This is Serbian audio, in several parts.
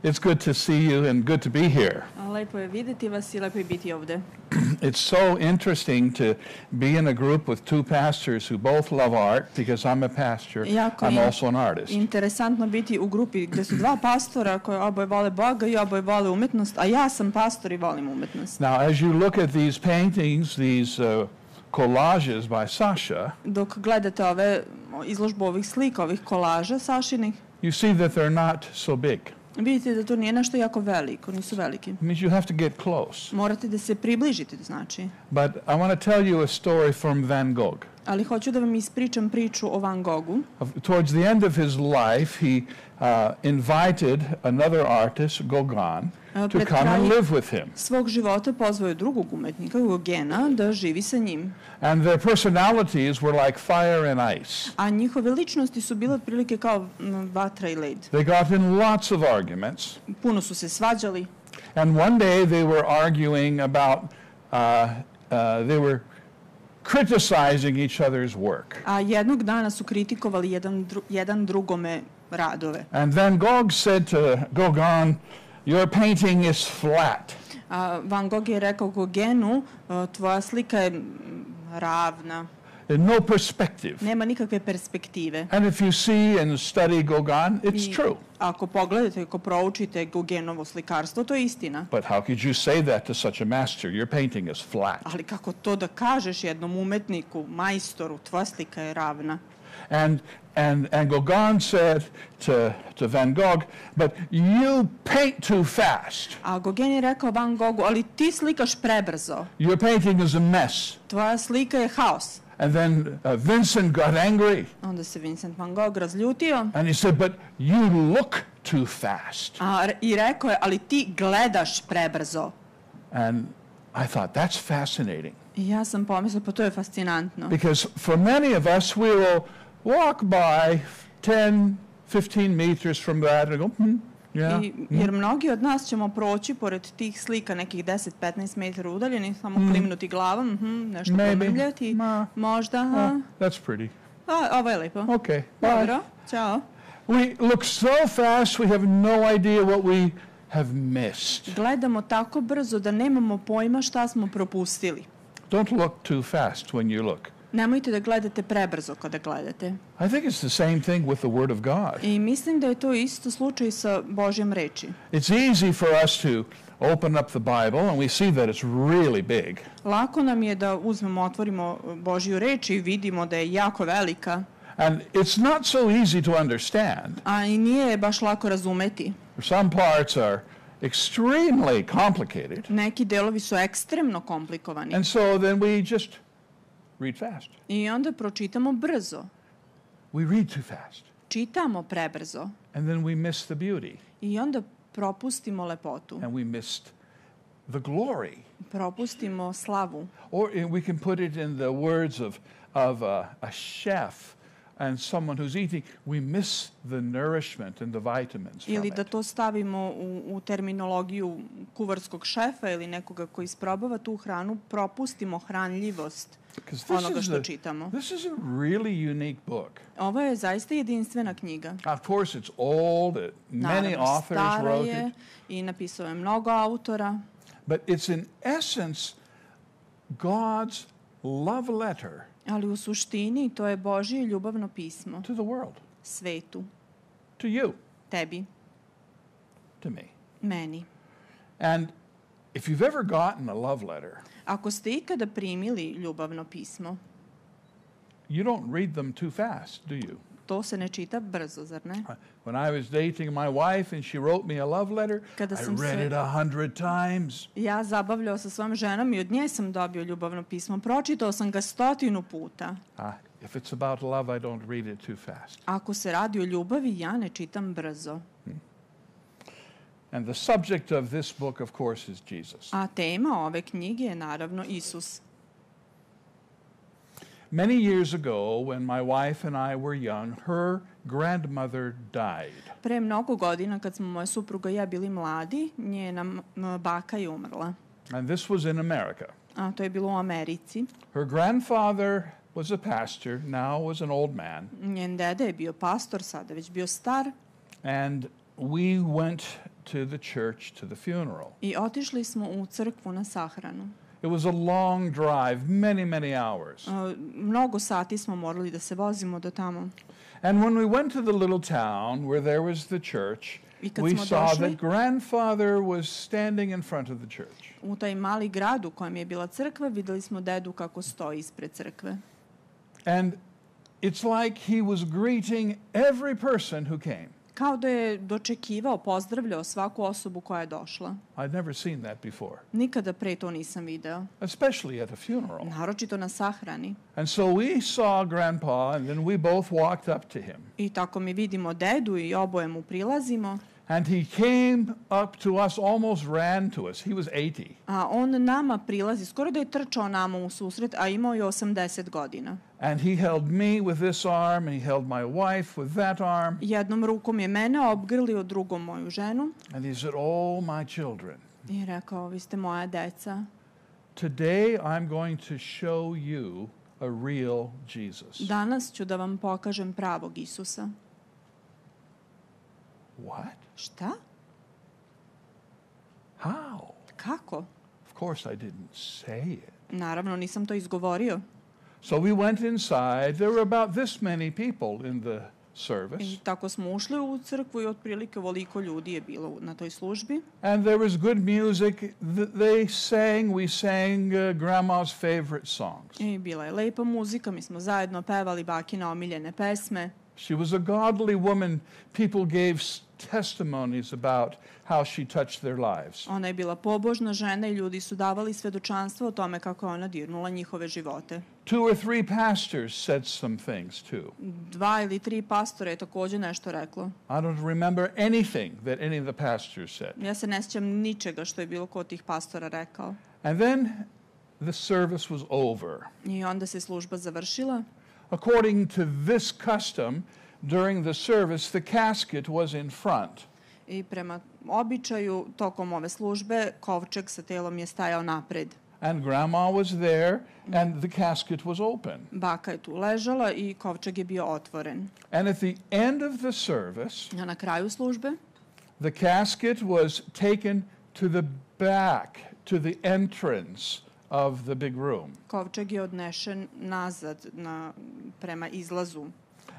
It's good to see you and good to be here. Lepo je vidjeti vas I lepo je biti ovdje. It's so interesting to be in a group with two pastors who both love art, because I'm a pastor, I'm also an artist. Interesantno biti u grupi gdje su dva pastora koji oboje vole Boga I oboje vole umetnost, a ja sam pastor I volim umetnost. Now, as you look at these paintings, these collages by Sasha, dok gledate ove izložbu ovih slika, ovih kolaža Sašinih, you see that they're not so big. Vidite da to nije nešto jako veliko, nisu veliki. It means you have to get close. Morate da se približite, znači. But I want to tell you a story from Van Gogh. Ali hoću da vam ispričam priču o Van Goghu. Towards the end of his life, he invited another artist, Gauguin, to come and live with him. Svog života pozvao je drugog umetnika, Gaugena, da živi sa njim. And their personalities were like fire and ice. A njihove ličnosti su bile otprilike kao vatra I led. They got in lots of arguments. Puno su se svađali. And one day they were arguing about, they were criticizing each other's work. A jednog dana su kritikovali jedan drugome radove. And Van Gogh said to Gauguin, "Your painting is flat." Van Gogh je rekao Gaugenu, tvoja slika je ravna. No perspective. Nema nikakve perspektive. And if you see and study Gauguin, it's true. Ako pogledate, ako proučite Gaugenovo slikarstvo, to je istina. But how could you say that to such a master? Your painting is flat. Ali kako to da kažeš jednom umetniku, majstoru, tvoja slika je ravna? And Gauguin said to Van Gogh, "But you paint too fast." A Gauguin je rekao Van Goghu, ali ti slikaš prebrzo. Your painting is a mess. Tvoja slika je haos. And then Vincent got angry. Onda se Vincent van Gogh razljutio. And he said, "But you look too fast." I rekao je, ali ti gledaš prebrzo. And I thought, that's fascinating. I ja sam pomislila, pa to je fascinantno. Because for many of us, we will walk by 10, 15 meters from that and go, Jer mnogi od nas ćemo proći pored tih slika nekih 10-15 metara udaljeni, samo klimnuti glavom, nešto pomrmljati, možda. That's pretty. Ovo je lepo. Okay, dobro, čao. We look so fast, we have no idea what we have missed. Gledamo tako brzo da nemamo pojma šta smo propustili. Don't look too fast when you look. Nemojte da gledate prebrzo kada gledate. I think it's the same thing with the Word of God. I mislim da je to isto slučaj sa Božjom reči. It's easy for us to open up the Bible and we see that it's really big. Lako nam je da uzmemo, otvorimo Božju reč I vidimo da je jako velika. And it's not so easy to understand. A I nije baš lako razumeti. Some parts are extremely complicated. Neki delovi su ekstremno komplikovani. And so then we just read fast. I onda pročitamo brzo. We read too fast. Čitamo prebrzo. And then we miss the beauty. I onda propustimo lepotu. And we missed the glory. Propustimo slavu. Or we can put it in the words of a chef and someone who's eating, we miss the nourishment and the vitamins from Ili it. da to stavimo u terminologiju kuvarskog šefa ili nekoga koji isprobava tu hranu, propustimo hranljivost onoga što čitamo. This is a really unique book. Ovo je zaista jedinstvena knjiga. Of course it's old, many authors wrote it. I napisao je mnogo autora. But it's in essence God's love letter. Ali u suštini to je Božje ljubavno pismo. To the world. Svetu. To you. Tebi. To me. Meni. And if you've ever gotten a love letter, ako ste ikada primili ljubavno pismo, you don't read them too fast, do you? To se ne čita brzo, zar ne? When I was dating my wife and she wrote me a love letter, I read it 100 times. Ja zabavljao sa svojom ženom I od nje sam dobio ljubavno pismo. Pročitao sam ga 100 puta. If it's about love, I don't read it too fast. Ako se radi o ljubavi, ja ne čitam brzo. And the subject of this book, of course, is Jesus. A tema ove knjige je naravno Isus. Many years ago, when my wife and I were young, her grandmother died. Pre mnogo godina, kad smo moja supruga I ja bili mladi, njena baka je umrla. And this was in America. A to je bilo u Americi. Her grandfather was a pastor, now was an old man. Njen deda je bio pastor, sada već bio star. And we went to the church to the funeral. I otišli smo u crkvu na sahranu. It was a long drive, many hours. Mnogo sati smo morali da se vozimo do tamo. And when we went to the little town where there was the church, we saw that grandfather was standing in front of the church. U taj mali grad u kojem je bila crkva, videli smo dedu kako stoji ispred crkve. And it's like he was greeting every person who came. Kao da je dočekivao, pozdravljao svaku osobu koja je došla. I'd never seen that before. Nikada pre to nisam video. Especially at a funeral. Naročito na sahrani. And so we saw Grandpa and then we both walked up to him. I tako mi vidimo dedu i oboje mu prilazimo. And he came up to us, almost ran to us. He was 80. A on nama prilazi, skoro da je trčao nama u susret, a imao je 80 godina. And he held me with this arm and he held my wife with that arm. Jednom rukom je mene obgrlio, drugom moju ženu. And he said, "Oh, my children." I rekao, vi ste moja deca. Today I'm going to show you a real Jesus. Danas ću da vam pokažem pravog Isusa. What? Šta? How? Kako? Of course I didn't say it. Naravno, nisam to izgovorio. So we went inside. There were about this many people in the service. I tako smo ušli u crkvu i otprilike ovoliko ljudi je bilo na toj službi. And there was good music. We sang Grandma's favorite songs. I bila je lepa muzika, mi smo zajedno pevali bakine omiljene pesme. She was a godly woman. People gave testimonies about how she touched their lives. Ona je bila pobožna žena i ljudi su davali svedočanstvo o tome kako je ona dirnula njihove živote. 2 or 3 pastors said some things too. 2 ili 3 pastora je također nešto reklo. I don't remember anything that any of the pastors said. Ja se ne sjećam ničega što je bilo ko od tih pastora rekao. And then the service was over. I onda se služba završila. According to this custom, during the service, the casket was in front. I prema običaju, tokom ove službe, kovčeg sa telom je stajao napred. And Grandma was there, and the casket was open. Baka je tu ležala i kovčeg je bio otvoren. And at the end of the service, A na kraju službe, the casket was taken to the back, to the entrance of the big room. kovčeg je odnešen nazad prema izlazu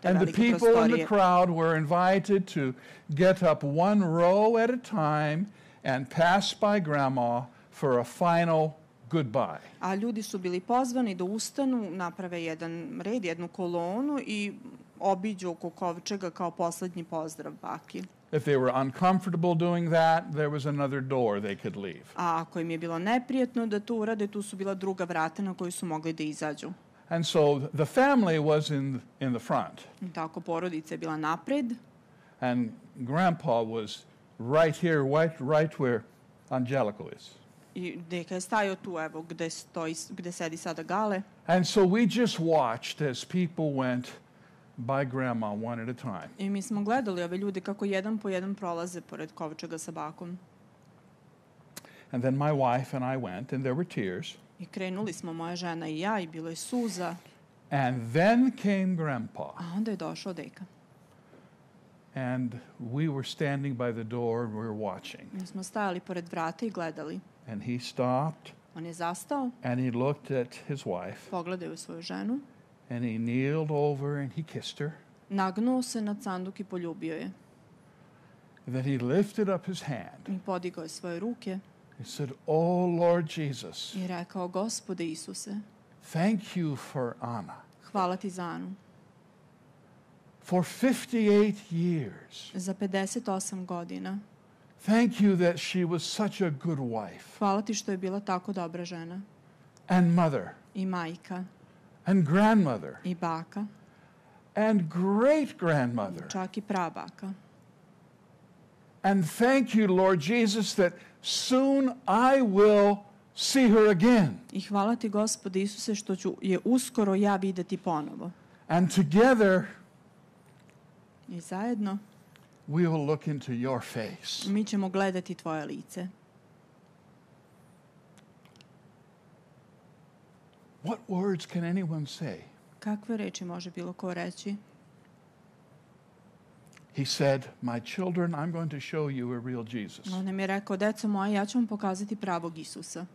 te And the velike people in the prostorije. crowd were invited to get up one row at a time and pass by Grandma for a final goodbye. A ljudi su bili pozvani da ustanu, naprave jedan red, jednu kolonu i obiđu oko kovčega kao poslednji pozdrav baki. If they were uncomfortable doing that, there was another door they could leave. A ako im je bilo neprijetno da to urade, tu su bila druga vrata na koju su mogli da izađu. And so the family was in the front, I tako porodica je bila napred, and Grandpa was right here, right where Angelico is. i deka je stajao tu, evo, gde sedi sada Gale. And so we just watched as people went by Grandma one at a time. I mi smo gledali ove ljude kako jedan po jedan prolaze pored kovčega sa bakom. And then my wife and I went, and there were tears. I krenuli smo, moja žena i ja, i bilo je suza. And then came Grandpa. A onda je došao deka. And we were standing by the door, and we were watching. Mi smo stajali pored vrata i gledali. And he stopped, On je zastao, and he looked at his wife, pogledao je svoju ženu, and he kneeled over, and he kissed her. nagnuo se nad sanduk i poljubio je. And then he lifted up his hand. I podigao je svoje ruke He said, "Oh, Lord Jesus, i rekao, Gospode Isuse, thank you for Anna. hvala ti za Anu. For 58 years, Za 58 godina. thank you that she was such a good wife Hvala ti što je bila tako dobra žena. and mother I majka, and grandmother i baka, and great-grandmother. čak i prabaka. And thank you, Lord Jesus, that soon I will see her again. I hvala ti, Gospode Isuse, što ću je uskoro ja videti ponovo. And together I zajedno we will look into your face." mi ćemo gledati tvoje lice. What words can anyone say? Kakve reči može bilo ko reći? He said, my children, I'm going to show you a real Jesus. On nam je rekao, deco moje, ja ću vam pokazati pravog Isusa.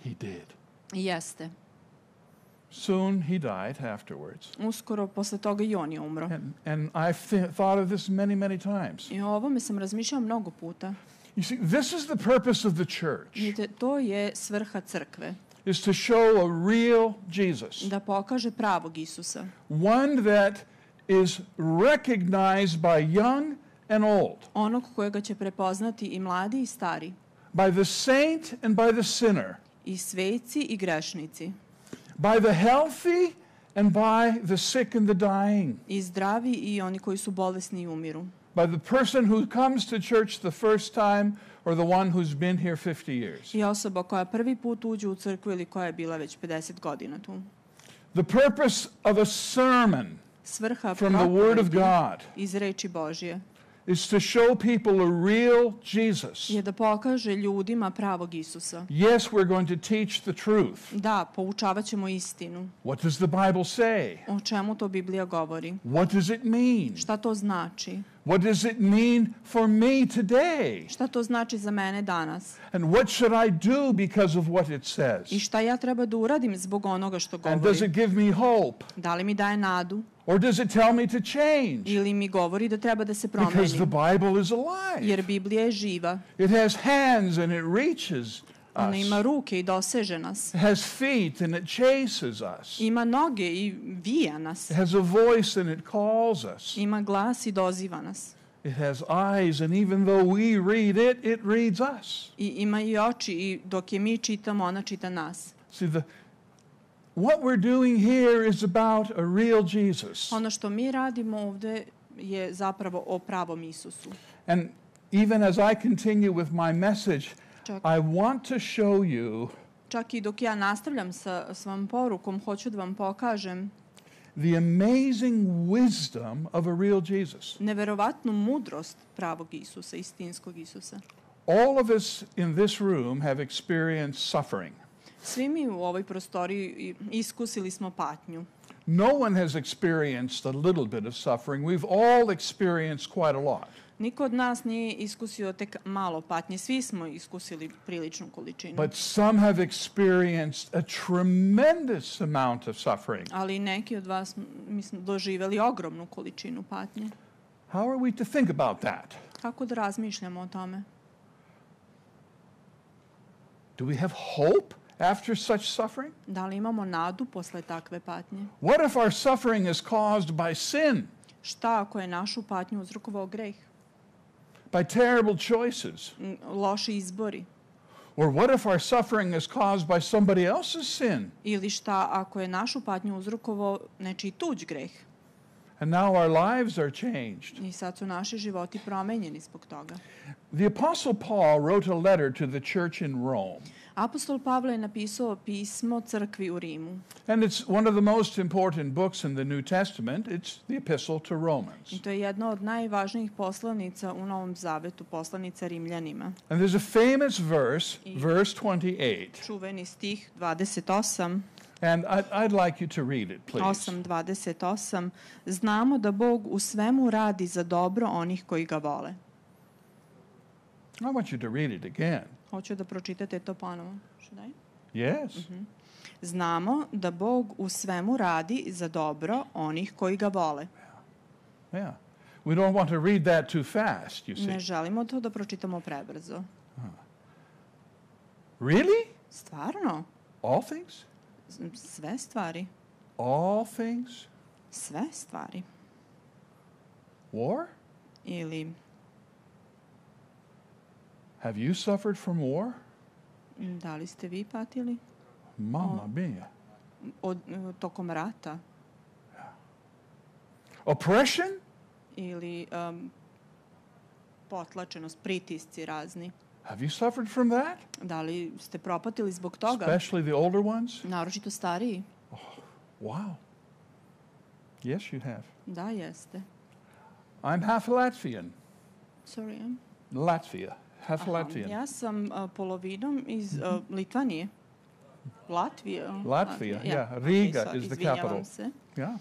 He did. I jeste. Soon he died afterwards. Uskoro posle toga i on je umro. And I've thought of this many, many times. I o ovome sam razmišljao mnogo puta. You see, this is the purpose of the church. Vidite, to je svrha crkve. Is to show a real Jesus. Da pokaže pravog Isusa. One that is recognized by young and old. Onog kojega će prepoznati i mladi i stari. By the saint and by the sinner. I sveci i grešnici. By the healthy and by the sick and the dying. I zdravi i oni koji su bolesni i umiru. By the person who comes to church the first time or the one who's been here 50 years. I osoba koja prvi put uđe u crkvu ili koja je bila već 50 godina tu. The purpose of a sermon Svrha from the Word of God iz reči Božje is to show people a real Jesus. je da pokaže ljudima pravog Isusa. Yes, we're going to teach the truth. Da, poučavat ćemo istinu. What does the Bible say? O čemu to Biblija govori? What does it mean? Šta to znači? What does it mean for me today? Šta to znači za mene danas? And what should I do because of what it says? I šta ja treba da uradim zbog onoga što And does govori? it give me hope? Da li mi daje nadu? Or does it tell me to change? Ili mi govori da treba da se Because the promenim? Bible is alive. Jer Biblija je živa. It has hands and it reaches Ona us. ima ruke i doseže nas. It has feet and it chases us. Ima noge i vija nas. It has a voice and it calls us. Ima glas i doziva nas. It has eyes, and even though we read it, it reads us. I ima i oči i dok je mi čitamo, ona čita nas. See, what we're doing here is about a real Jesus. Ono što mi radimo ovde je zapravo o pravom Isusu. And even as I continue with my message, Čak, I want to show you čak i dok ja nastavljam sa svom porukom, hoću da vam pokažem the amazing wisdom of a real Jesus. neverovatnu mudrost pravog Isusa, istinskog Isusa. All of us in this room have experienced suffering. Svi mi u ovoj prostoriji iskusili smo patnju. No one has experienced a little bit of suffering. We've all experienced quite a lot. Niko od nas nije iskusio tek malo patnje. Svi smo iskusili priličnu količinu. But some have experienced a tremendous amount of suffering. Ali neki od vas, mislim, doživeli ogromnu količinu patnje. How are we to think about that? Kako da razmišljamo o tome? Do we have hope after such suffering? Da li imamo nadu posle takve patnje? What if our suffering is caused by sin, Šta ako je našu patnju uzrokovao greh? by terrible choices? Loši izbori? Or what if our suffering is caused by somebody else's sin? Ili šta ako je našu patnju uzrokovao nečiji tuđ greh? And now our lives are changed. I sad su naši životi promenjeni zbog toga. The Apostle Paul wrote a letter to the church in Rome. Apostol Pavle je napisao pismo crkvi u Rimu. And it's one of the most important books in the New Testament. It's the Epistle to Romans. I to je jedna od najvažnijih poslanica u Novom Zavetu, poslanica Rimljanima. And there's a famous verse, verse 28. Čuveni stih 28. And I'd like you to read it, please. 8:28. Znamo da Bog u svemu radi za dobro onih koji ga vole. I want you to read it again. Hoću da pročitate to ponovo. Should I? Yes. Znamo da Bog u svemu radi za dobro onih koji ga vole. Yeah. We don't want to read that too fast, you see. Ne želimo to da pročitamo prebrzo. Really? Stvarno? All things? Sve stvari. All things? Sve stvari. War? Ili Have you suffered from war? da li ste vi patili Mamma mia. tokom rata? Oppression? Ili potlačenost, pritisci razni. Have you suffered from that? Da li ste propatili zbog toga? Especially the older ones? Naročito stariji? Wow. Yes, you have. Da, jeste. I'm half Latvian. Sorry. Latvia. Half Latvian. Ja sam polovinom iz Litvanije. Latvija. Yeah. Riga is the capital. Se. Yeah.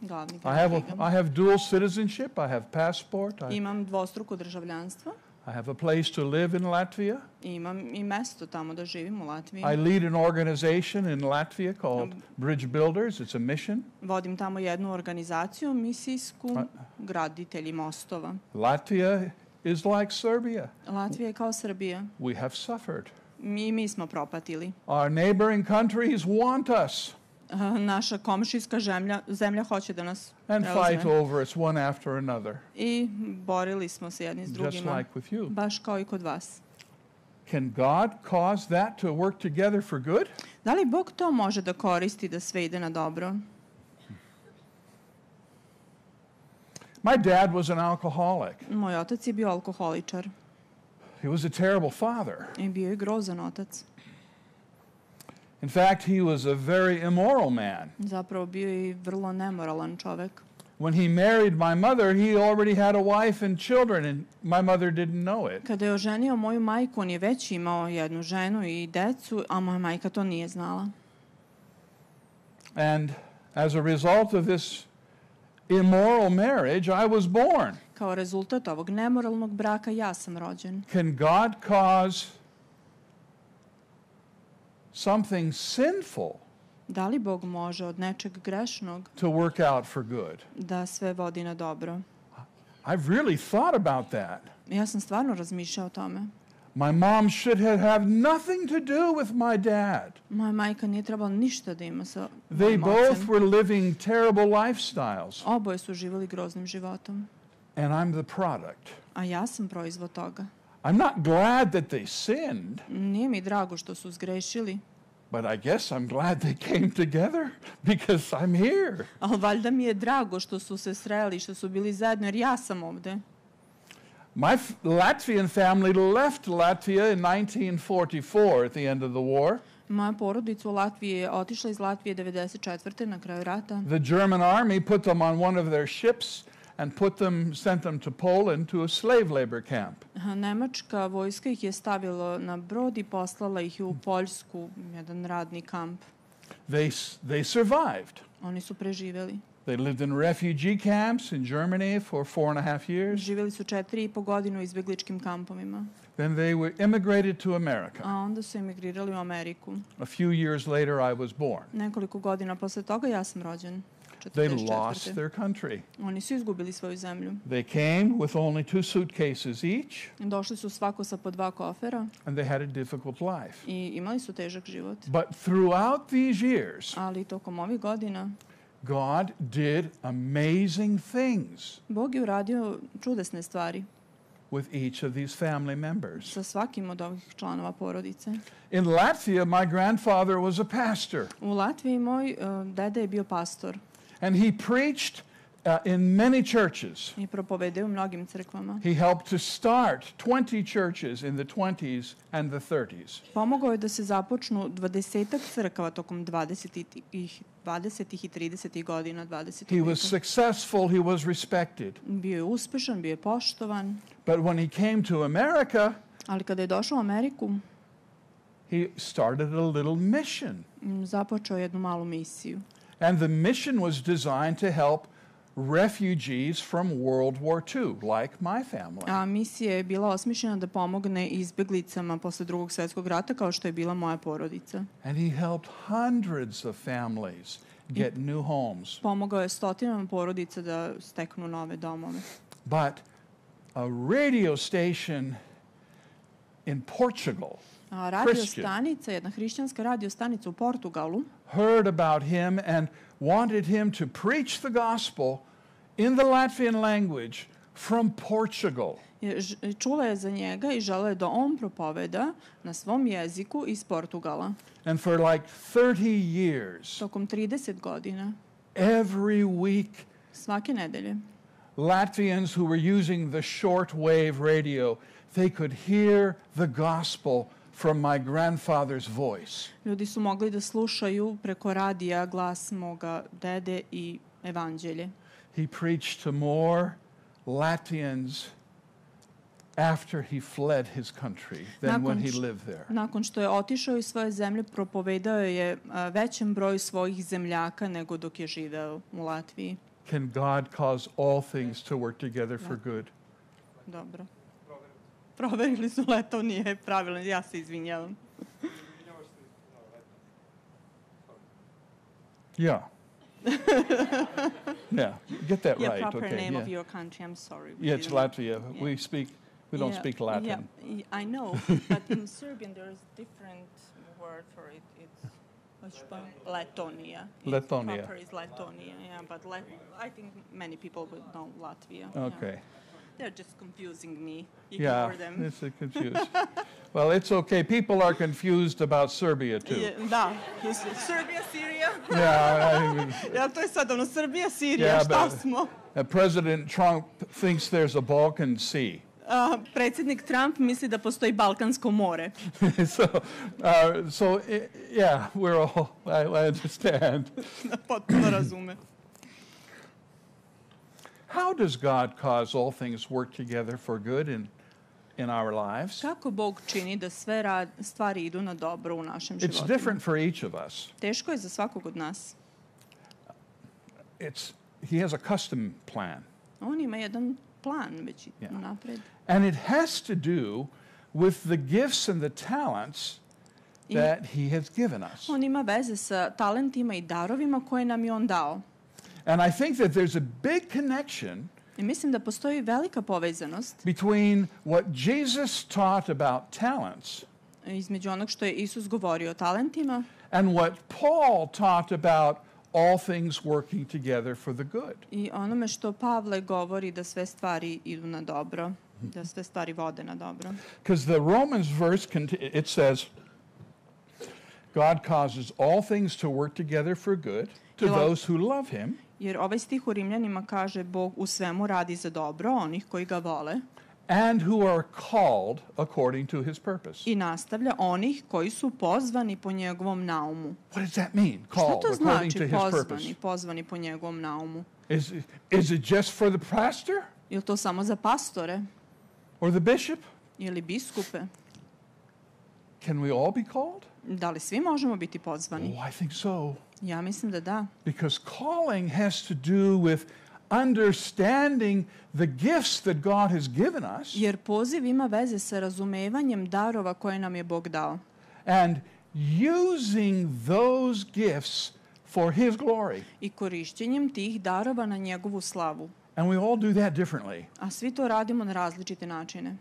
Glavni I grad. have dual citizenship. I have passport. Imam dvostruko državljanstvo. I have a place to live in Latvia. Imam i mesto tamo da živim u Latviji. I lead an organization in Latvia called Bridge Builders. It's a mission. Vodim tamo jednu organizaciju misijsku, graditelji mostova. Latvia is like Serbia. Latvija je kao Srbija. We have suffered. Mi smo propatili. Our neighboring countries want us. Naša komšijska zemlja hoće da nas and preuzme. fight over us one after another. I borili smo se jedni s drugima. Just like with you. Baš kao i kod vas. Can God cause that to work together for good? Da li Bog to može da koristi da sve ide na dobro? My dad was an alcoholic. Moj otac je bio alkoholičar. He was a terrible father. I bio je grozan otac. In fact, he was a very immoral man. Zapravo bio je i vrlo nemoralan čovek. When he married my mother, he already had a wife and children, and my mother didn't know it. Kada je oženio moju majku, on je već imao jednu ženu i decu, a moja majka to nije znala. And as a result of this immoral marriage, I was born. Kao rezultat ovog nemoralnog braka ja sam rođen. Can God cause something sinful Da li Bog može od nečeg grešnog to work out for good? da sve vodi na dobro? I've really thought about that. Ja sam stvarno razmišljao o tome. My mom should have nothing to do with my dad. Moja majka nije trebala ništa da ima sa They mojim both ocem. were living terrible lifestyles, Oboje su živjeli groznim životom. and I'm the product. A ja sam proizvod toga. I'm not glad that they sinned, Nije mi drago što su zgrešili, but I guess I'm glad they came together because I'm here. ali valjda mi je drago što su se sreli, što su bili zajedno, jer ja sam ovde. My Latvian family left Latvia in 1944 at the end of the war. Moja porodica u Latviji je otišla iz Latvije 1994. na kraju rata. The German army put them on one of their ships and sent them to Poland to a slave labor camp. Nemačka vojska ih je stavila na brod i poslala ih u Poljsku, jedan radni kamp. They survived. Oni su preživjeli. They lived in refugee camps in Germany for 4.5 years. Živjeli su 4,5 godine u izbjegličkim kampovima. Then they were immigrated to America. A onda su emigrirali u Ameriku. A few years later, I was born. Nekoliko godina posle toga ja sam rođen. They lost their country. Oni su izgubili svoju zemlju. They came with only 2 suitcases each. Došli su svako sa po 2 kofera. And they had a difficult life. I imali su težak život. But throughout these years, Ali tokom ovih godina God did amazing things Bog je uradio čudesne stvari with each of these family members. sa svakim od ovih članova porodice. In Latvia, my grandfather was a pastor. U Latviji moj deda je bio pastor And he preached in many churches. i propovedao u mnogim crkvama. He helped to start 20 churches in the 20s and the 30s. Pomogao je da se započnu 20-ak crkava tokom 20. i 30. godina 20. He was veka. successful, he was respected. Bio je uspešan, bio je poštovan, But when he came to America, ali kada je došao u Ameriku, he started a little mission. započeo jednu malu misiju. And the mission was designed to help refugees from World War II, like my family. A misija je bila osmišljena da pomogne izbjeglicama posle Drugog svjetskog rata, kao što je bila moja porodica. And he helped hundreds of families get new homes. Pomogao je stotinama porodica da steknu nove domove. But a radio station in Portugal, A radio stanica, jedna hrišćanska radio stanica u Portugalu, heard about him and wanted him to preach the gospel in the Latvian language from Portugal. čula je za njega i žela je da on propoveda na svom jeziku iz Portugala. And for like 30 years, Tokom 30 godina, every week, svake nedelje, Latvians who were using the short wave radio, they could hear the gospel from my grandfather's voice. ljudi su mogli da slušaju preko radija glas moga dede i evanđelje. He preached to more Latvians after he fled his country than when he lived there. Nakon što je otišao iz svoje zemlje, propovedao je većem broju svojih zemljaka nego dok je živeo u Latviji. Can God cause all things to work together for good? Dobro. Proverili su Letonije, pravilno, ja se izvinjavam. Yeah. Yeah, get that right. Proper Okay. name Yeah. of your country, I'm sorry. Yeah, it's Latvia. Yeah. We don't speak Latin. Yeah, I know, but in Serbian there is different word for it. It's Letonija. Letonija. Proper is Letonija, yeah, but I think many people would know Latvia. Okay. Yeah. They're just confusing me. Ignore them. It's confused. Well, it's okay. People are confused about Serbia too. Da, Serbia, Syria. Yeah. Ja, to je sad ono, Srbija, Sirija, šta smo? President Trump thinks there's a Balkan Sea. Predsjednik Trump misli da postoji Balkansko more. Yeah, we're all, I understand. Potpuno razume. How does God cause all things work together for good in our lives? Kako Bog čini da sve stvari idu na dobro u našem životu? It's different for each of us. Teško je za svakog od nas. He has a custom plan. On ima jedan plan već napred. And it has to do with the gifts and the talents that he has given us. On ima veze sa talentima i darovima koje nam je on dao. And I think that there's a big connection I mislim da postoji velika povezanost between what Jesus taught about talents između onog što je Isus govorio o talentima and what Paul taught about all things working together for the good. I onome što Pavle govori da sve stvari idu na dobro, da sve stvari vode na dobro. Because the Romans verse, it says, God causes all things to work together for good to those who love him. Jer ovaj stih u Rimljanima kaže Bog u svemu radi za dobro onih koji ga vole. And who are called according to his purpose. I nastavlja onih koji su pozvani po njegovom naumu. What does that mean? Called according to his purpose. Pozvani po njegovom naumu. Is it just for the pastor? Je to samo za pastore? Or the bishop? Ili biskupe? Can we all be called? Da li svi možemo biti pozvani? Oh, I think so. Ja mislim da da. Because calling has to do with understanding the gifts that God has given us. Jer poziv ima veze sa razumevanjem darova koje nam je Bog dao. And using those gifts for his glory. I korišćenjem tih darova na njegovu slavu. And we all do that differently. A svi to radimo na različite načine.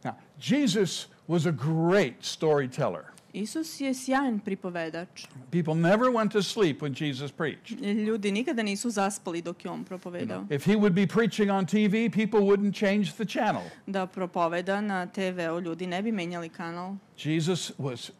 Now, Jesus was a great storyteller. Isus je sjajan pripovedač. People never went to sleep when Jesus preached. Ljudi nikada nisu zaspali dok je on propovedao. If he would be preaching on TV, people wouldn't change the channel. Da propoveda na TV-u, ljudi ne bi menjali kanal. Jesus was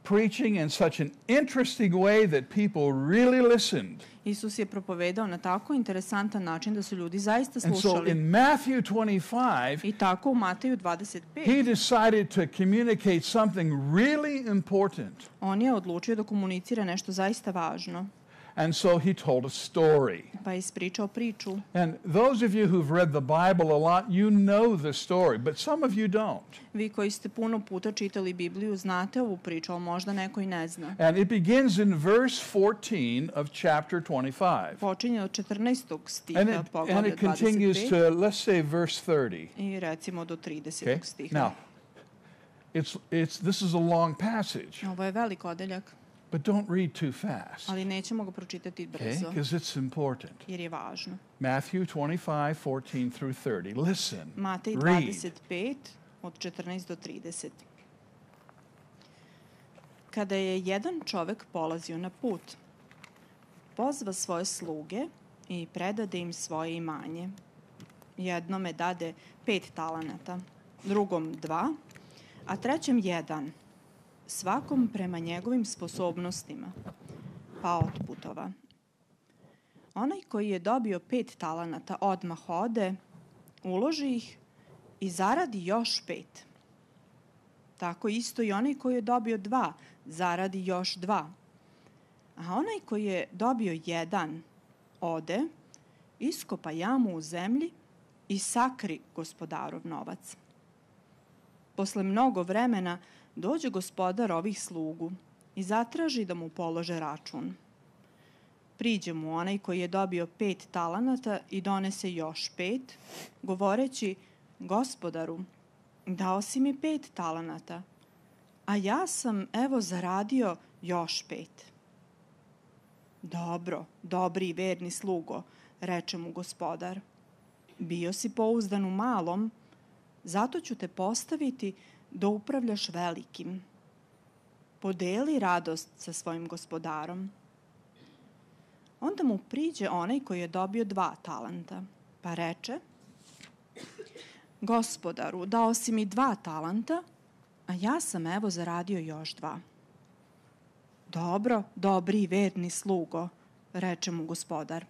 preaching in such an interesting way that people really listened. Isus je propovedao na tako interesantan način da su ljudi zaista slušali. And so in Matthew 25, I tako u Mateju 25, he decided to communicate something really important. On je odlučio da komunicira nešto zaista važno. And so he told a story. Pa je ispričao priču. And those of you who've read the Bible a lot, you know the story, but some of you don't. Vi koji ste puno puta čitali Bibliju znate ovu priču, ali možda neko i ne zna. And it begins in verse 14 of chapter 25. Počinje od 14. stiha poglavlja 25. And it continues to, let's say, verse 30. I recimo do 30. stiha. Now, this is a long passage. Ovo je velik odeljak. But don't read too fast. Ali nećemo ga pročitati brzo. Because it's important. Jer je važno. Matthew 25:14 through 30. Listen. Matej 25 od 14 do 30. Kada je jedan čovjek polazio na put, pozva svoje sluge i predade im svoje imanje. Jednome dade 5 talenata, drugom 2, a trećem 1. Svakom prema njegovim sposobnostima, pa otputova. Onaj koji je dobio 5 talenata odmah ode, uloži ih i zaradi još 5. Tako isto i onaj koji je dobio 2, zaradi još 2. A onaj koji je dobio 1, ode, iskopa jamu u zemlji i sakri gospodarov novac. Posle mnogo vremena dođe gospodar ovih slugu i zatraži da mu polože račun. Priđe mu onaj koji je dobio 5 talenata i donese još 5, govoreći: Gospodaru, dao si mi 5 talenata, a ja sam, evo, zaradio još 5. Dobro, dobri i verni slugo, reče mu gospodar. Bio si pouzdan u malom, zato ću te postaviti da upravljaš velikim. Podeli radost sa svojim gospodarom. Onda mu priđe onaj koji je dobio 2 talenta, pa reče: Gospodaru, dao si mi 2 talenta, a ja sam, evo, zaradio još 2. Dobro, dobri i verni slugo, reče mu gospodar.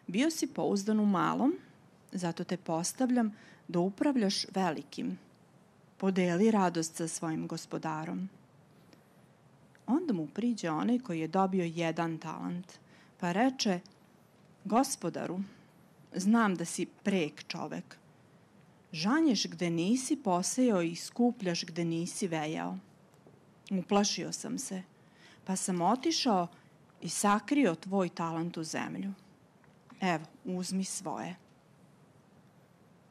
Bio si pouzdan u malom, zato te postavljam da upravljaš velikim. Podeli radost sa svojim gospodarom. Onda mu priđe onaj koji je dobio 1 talant, pa reče: Gospodaru, znam da si prek čovek. Žanješ gde nisi posejao i skupljaš gde nisi vejao. Uplašio sam se, pa sam otišao i sakrio tvoj talant u zemlju. Evo, uzmi svoje.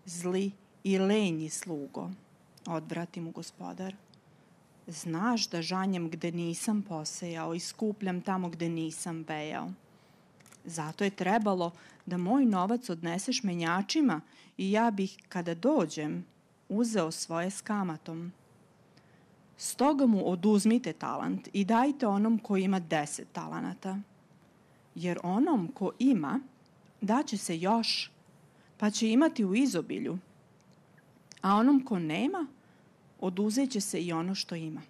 Zli i lenji slugo, odvrati mu gospodar. Znaš da žanjem gde nisam posejao i skupljam tamo gde nisam vejao. Zato je trebalo da moj novac odneseš menjačima i ja bih, kada dođem, uzeo svoje s kamatom. Stoga mu oduzmite talant i dajte onom ko ima 10 talenata. Jer onom ko ima, daće se još, pa će imati u izobilju. A onom ko nema, oduzet će se i ono što ima.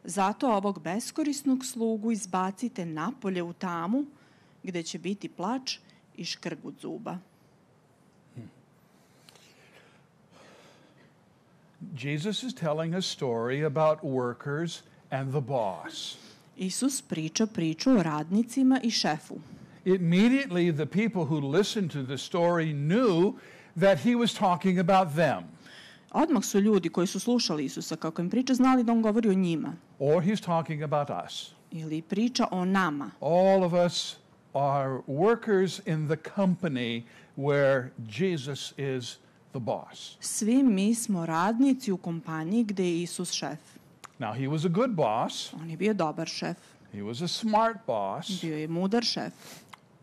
Zato ovog beskorisnog slugu izbacite napolje u tamu, gde će biti plač i škrgut zuba. Jesus is telling a story about workers and the boss. Isus priča priču o radnicima i šefu. Immediately, the people who listened to the story knew that he was talking about them. Odmah su ljudi koji su slušali Isusa kako im priča znali da on govori o njima. Or he's talking about us. Ili priča o nama. All of us are workers in the company where Jesus is the boss. Svi mi smo radnici u kompaniji gde je Isus šef. Now, he was a good boss. On je bio dobar šef. He was a smart boss. Bio je mudar šef.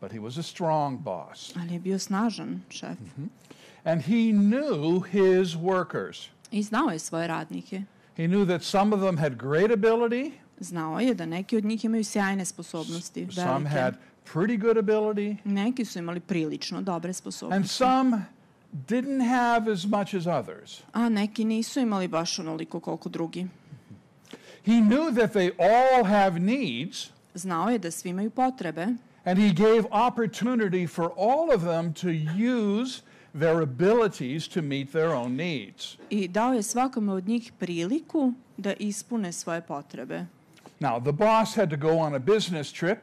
But he was a strong boss. Ali je bio snažan šef. And he knew his workers. I znao je svoje radnike. He knew that some of them had great ability. Znao je da neki od njih imaju sjajne sposobnosti, Some had velike. pretty good ability. Neki su imali prilično dobre And sposobnosti. some didn't have as much as others. A neki nisu imali baš onoliko koliko drugi. He knew that they all have needs. Znao je da svi imaju potrebe. And he gave opportunity for all of them to use their abilities to meet their own needs. I dao je svakome od njih priliku da ispune svoje potrebe. Now, the boss had to go on a business trip.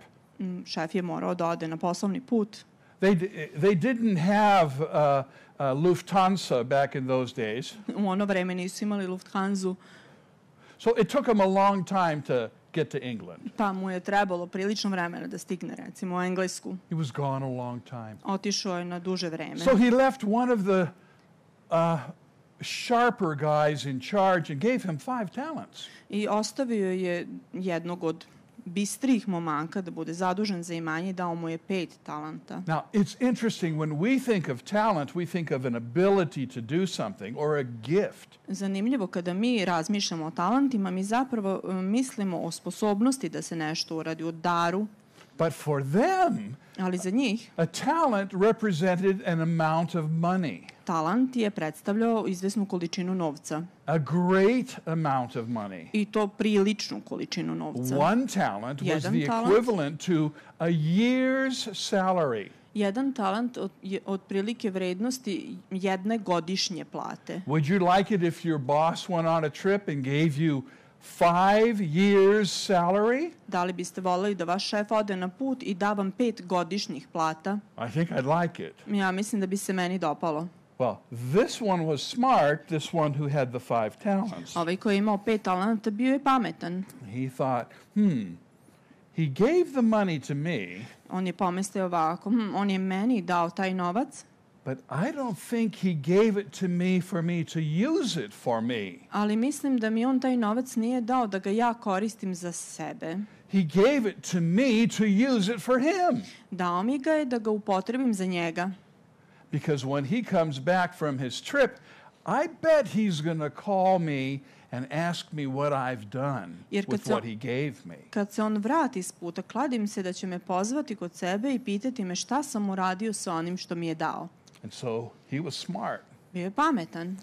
Šef je morao da ode na poslovni put. They didn't have Lufthansa back in those days. U ono vreme nisu imali Lufthansu, So it took him a long time to get to England. pa mu je trebalo prilično vremena da stigne, recimo, u Englesku. He was gone a long time. Otišao je na duže vreme. So he left one of the sharper guys in charge and gave him 5 talents. I ostavio je jednog od bistrih momaka da bude zadužen za imanje i dao mu je 5 talenta. Now, it's interesting, when we think of talent, we think of an ability to do something or a gift. Zanimljivo, kada mi razmišljamo o talentima, mi zapravo mislimo o sposobnosti da se nešto uradi, o daru, But for them, ali za njih a talent represented an amount of money, talent je predstavljao izvesnu količinu novca. a great amount of money. I to priličnu količinu novca. One talent was Jedan the talent. equivalent to a year's salary. Jedan talent je otprilike vrednosti jedne godišnje plate. Would you like it if your boss went on a trip and gave you 5 years' salary? Da li biste voljeli da vaš šef ode na put i da vam 5 godišnjih plata? I think I'd like it. Ja mislim da bi se meni dopalo. Well, this one was smart, this one who had the 5 talents. Ovaj koji je imao 5 talenata bio je pametan. He thought, he gave the money to me, On je pomislio ovako, on je meni dao taj novac, but I don't think he gave it to me to use it for me. ali mislim da mi on taj novac nije dao da ga ja koristim za sebe. He gave it to me to use it for him. Dao mi ga je da ga upotrebim za njega. Because when he comes back from his trip, I bet he's going to call me and ask me what I've done with what he gave me. Kad se on vrati s puta, kladim se da će me pozvati kod sebe i pitati me šta sam uradio sa onim što mi je dao. And so he was smart. Bio je pametan.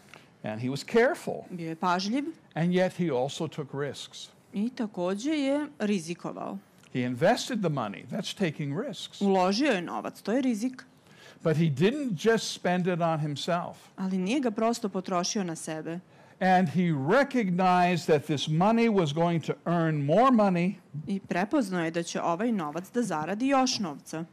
And he was careful. Bio je pažljiv. And yet he also took risks. I također je rizikovao. He invested the money. That's taking risks. Uložio je novac, to je rizik. But he didn't just spend it on himself. Ali nije ga prosto potrošio na sebe. And he recognized that this money was going to earn more money. I prepoznao je da će ovaj novac da zaradi još novca.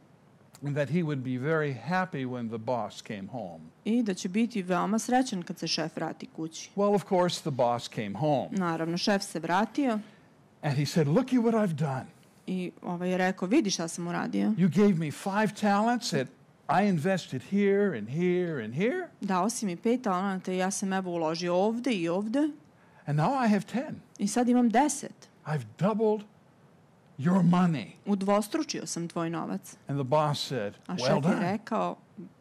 And that he would be very happy when the boss came home. I da će biti veoma srećan kad se šef vrati kući. Well, of course, the boss came home. Naravno, šef se vratio. And he said, "Look what I've done. I je rekao, vidi šta sam uradio. You gave me 5 talents and I invested here and here and here. Dao si mi 5 talenata i ja sam evo uložio ovde i ovde. And now I have 10. I sad imam 10. I've doubled your money." Udvostručio sam tvoj novac. And the boss said, A "Well šef je done. rekao,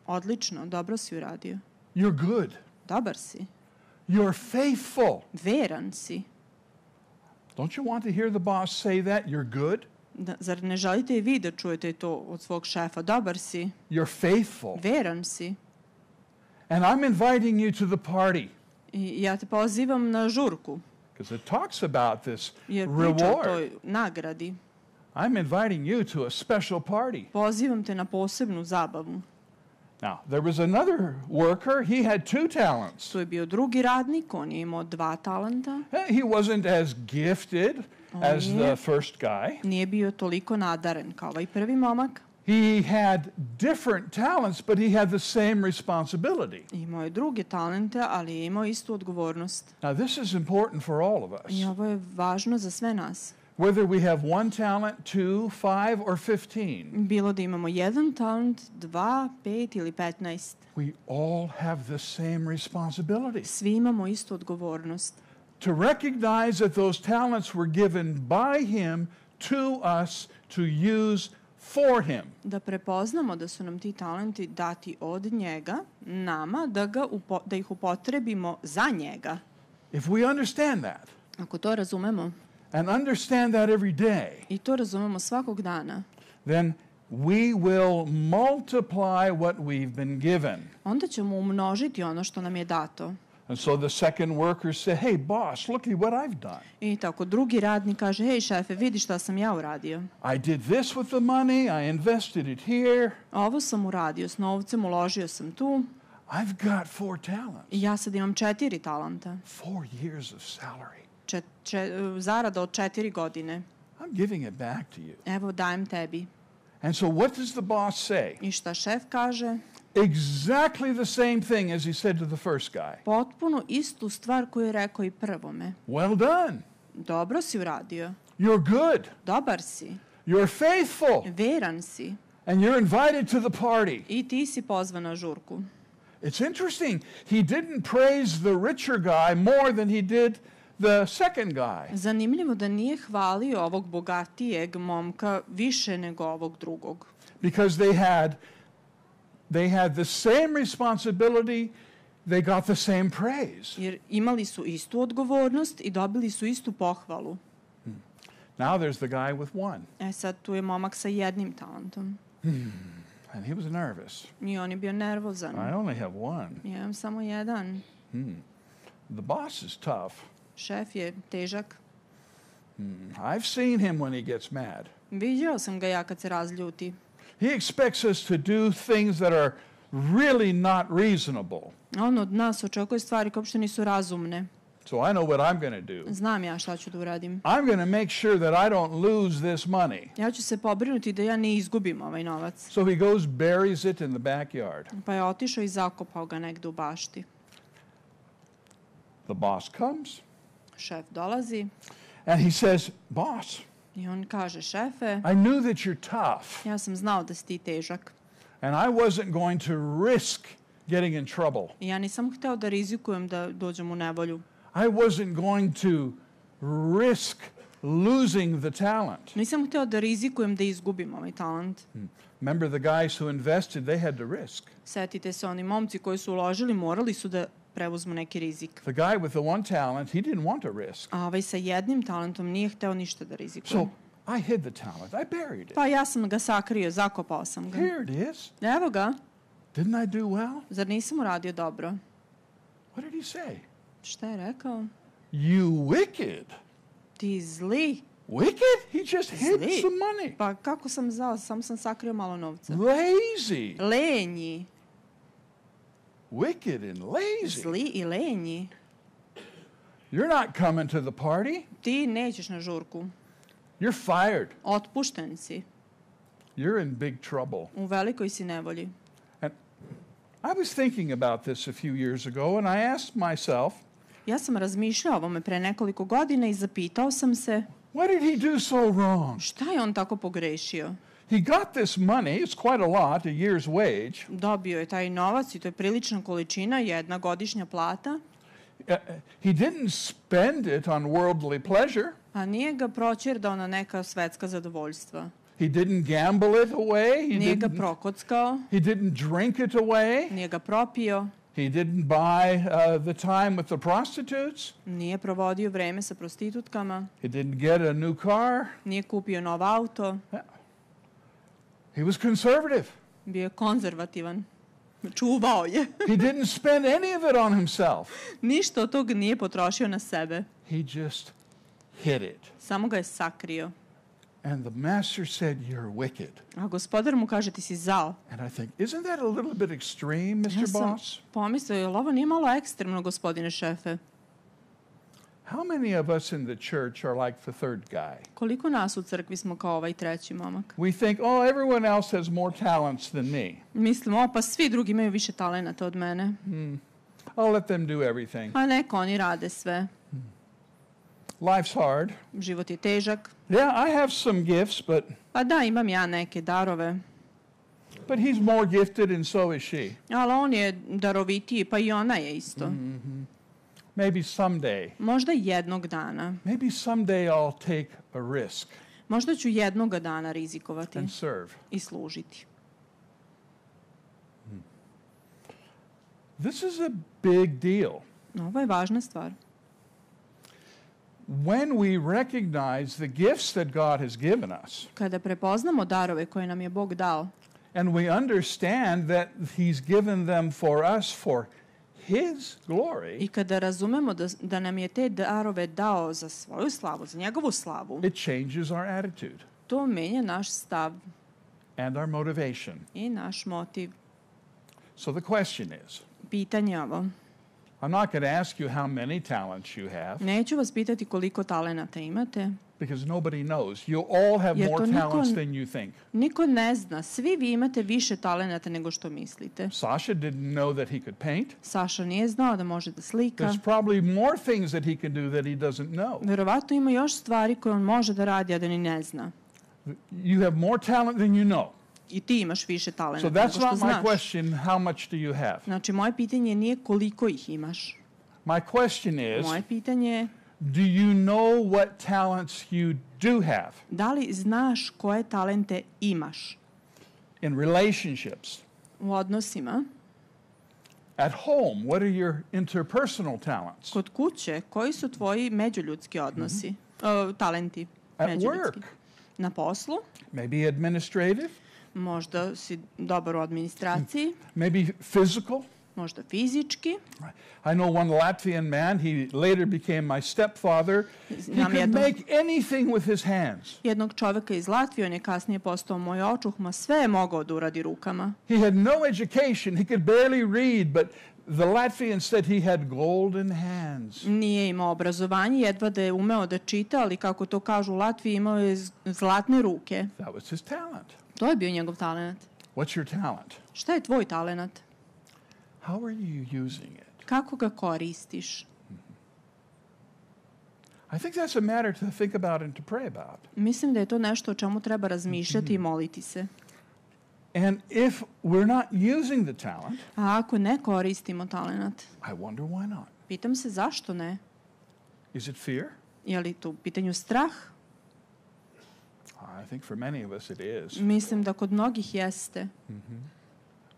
odlično, dobro si uradio. You're good. Dobar si. You're faithful." Veran si. Don't you want to hear the boss say that? You're good. Zar ne želite i vi da čujete to od svog šefa? Dobar si. You're faithful. Veran si. And I'm inviting you to the party. I ja te pozivam na žurku. Because it talks about this Jer priča o reward. toj nagradi. I'm inviting you to a special party. Pozivam te na posebnu zabavu. Now, there was another worker. He had 2 talents. Tu je bio drugi radnik, on je imao 2 talenta. He wasn't as gifted as the first guy. Nije bio toliko nadaren kao ovaj prvi momak. He had different talents, but he had the same responsibility. Imao je druge talente, ali je imao istu odgovornost. Now, this is important for all of us. I ovo je važno za sve nas. Whether we have 1 talent, 2, 5, or 15. Bilo da imamo 1 talent, 2, 5 ili 15. We all have the same responsibility. Svi imamo istu odgovornost. To recognize that those talents were given by him to us to use for him. Da prepoznamo da su nam ti talenti dati od njega, nama, da ih upotrebimo za njega. If we understand that, Ako to razumemo, and understand that every day, i to razumemo svakog dana, then we will multiply what we've been given. onda ćemo umnožiti ono što nam je dato. And so the second worker said, "Hey, boss, look at what I've done. I tako drugi radnik kaže, hej šefe, vidi šta sam ja uradio. I did this with the money, I invested it here. Ovo sam uradio s novcem, uložio sam tu. I've got 4 talents. I ja sad imam 4 talenta. 4 years of salary. Zarada od 4 godine. I'm giving it back to you." Evo, dajem tebi. And so what does the boss say? I šta šef kaže? Exactly the same thing as he said to the first guy. Potpuno istu stvar koju je rekao i prvome. Well done. Dobro si uradio. You're good. Dobar si. You're faithful. Veran si. And you're invited to the party. I ti si pozvan na žurku. It's interesting. He didn't praise the richer guy more than he did the second guy. Zanimljivo da nije hvalio ovog bogatijeg momka više nego ovog drugog. Because they had the same responsibility, they got the same praise. Jer imali su istu odgovornost i dobili su istu pohvalu. Now there's the guy with 1. Sad tu je momak sa 1 talentom. And he was nervous. I on je bio nervozan. I only have 1. Ja imam samo 1. The boss is tough. Šef je težak. I've seen him when he gets mad. Viđao sam ga ja kad se razljuti. He expects us to do things that are really not reasonable. On od nas očekuje stvari koje uopšte nisu razumne. So I know what I'm going to do. Znam ja šta ću da uradim. I'm going to make sure that I don't lose this money. Ja ću se pobrinuti da ja ne izgubim ovaj novac. So he goes, buries it in the backyard. Pa je otišao i zakopao ga negde u bašti. The boss comes. Šef dolazi. And he says, boss, I on kaže, šefe, I knew that you're tough. ja sam znao da si ti težak. And I wasn't going to risk getting in trouble. I ja nisam hteo da rizikujem da dođem u nevolju. I wasn't going to risk losing the talent. Nisam hteo da rizikujem da izgubim ovaj talent. Remember the guys who invested, they had to risk. Setite se, oni momci koji su uložili morali su da preuzmu neki rizik. The guy with the one talent, he didn't want to risk. A ovaj sa jednim talentom nije hteo ništa da rizikuje. So I hid the talent. I buried it. Pa ja sam ga sakrio, zakopao sam ga. Here it is. Evo ga. Didn't I do well? Zar nisam uradio dobro? What did he say? Šta je rekao? You wicked. Ti zli. Wicked? He just hid Zli. some money. Pa kako sam znao, samo sam sakrio malo novca. Lazy. Lenji. Wicked and lazy. Zli i lenji. You're not coming to the party. Ti nećeš na žurku. You're fired. Otpušten si. You're in big trouble. U velikoj si nevolji. And I was thinking about this a few years ago, and I asked myself, Ja sam razmišljao o ovome pre nekoliko godina i zapitao sam se, what did he do so wrong? šta je on tako pogrešio? He got this money, it's quite a lot, a year's wage. Dobio je taj novac i to je prilična količina, jedna godišnja plata. He didn't spend it on worldly pleasure. A nije ga proćerdao na neka svetska zadovoljstva. He didn't gamble it away. Nije ga prokockao. He didn't drink it away. Nije ga propio. He didn't buy the time with the prostitutes. Nije provodio vreme sa prostitutkama. He didn't get a new car. Nije kupio nov auto. He was conservative. Bio je konzervativan. Čuvao je. He didn't spend any of it on himself. Ništa od toga nije potrošio na sebe. He just hid it. Samo ga je sakrio. And the master said, you're wicked. A gospodar mu kaže, ti si zao. And I think, isn't that a little bit extreme, Mr. Ja sam Boss? pomislio, jel ovo nije malo ekstremno, gospodine šefe? How many of us in the church are like the third guy? Koliko nas u crkvi smo kao ovaj treći momak? We think, oh, everyone else has more talents than me. Mislimo, pa svi drugi imaju više talenata od mene. I'll let them do everything. A neka oni rade sve. Life's hard. Život je težak. Yeah, I have some gifts, but Pa da, imam ja neke darove. he's more gifted and so is she. Ali on je darovitiji, pa i ona je isto. Maybe someday. Možda jednog dana. Maybe someday I'll take a risk Možda ću jednog dana rizikovati and serve. i služiti. This is a big deal. Ovo je važna stvar. When we recognize the gifts that God has given us, Kada prepoznamo darove koje nam je Bog dao and we understand that He's given them for us for His glory, i kada razumemo da nam je te darove dao za svoju slavu, za njegovu slavu, it changes our attitude to menja naš stav and our motivation. i naš motiv. So the question is, Pitanje je ovo. I'm not going to ask you how many talents you have, Neću vas pitati koliko talenata imate, because nobody knows. You all have Jer more to talents than you think. niko ne zna. Svi vi imate više talenata nego što mislite. Sasha didn't know that he could paint. Saša nije znao da može da slika. There's probably more things that he can do that he doesn't know. Verovatno ima još stvari koje on može da radi, a da ni ne zna. You have more talent than you know. I ti imaš više So talenata that's nego što not my znaš. question, how much do you have? Znači, moje pitanje nije koliko ih imaš. My question is, Moje pitanje je do you know what talents you do have? da li znaš koje talente imaš In relationships, u odnosima, at home, what are your interpersonal talents? kod kuće, koji su tvoji međuljudski odnosi, talenti At međuljudski? work, Na poslu, maybe administrative, možda si dobar u administraciji, maybe physical. možda fizički. I know one Latvian man, he later became my stepfather. He Znam could jednog- make anything with his hands. Jednog čoveka iz Latvije, on je kasnije postao moj očuh, ma sve je mogao da uradi rukama. He had no education, he could barely read, but The Latvian said he had golden hands. Nije imao obrazovanje, jedva da je umeo da čita, ali kako to kažu u Latviji, imao je zlatne ruke. That was his talent. To je bio njegov talent. What's your talent? Šta je tvoj talent? How are you using it? Kako ga koristiš? I think that's a matter to think about and to pray about. Mislim da je to nešto o čemu treba razmišljati i moliti se. And if we're not using the talent, A ako ne koristimo talent, I wonder why not. pitam se zašto ne? Is it fear? Je li tu u pitanju strah? I think for many of us it is. Mislim da kod mnogih jeste.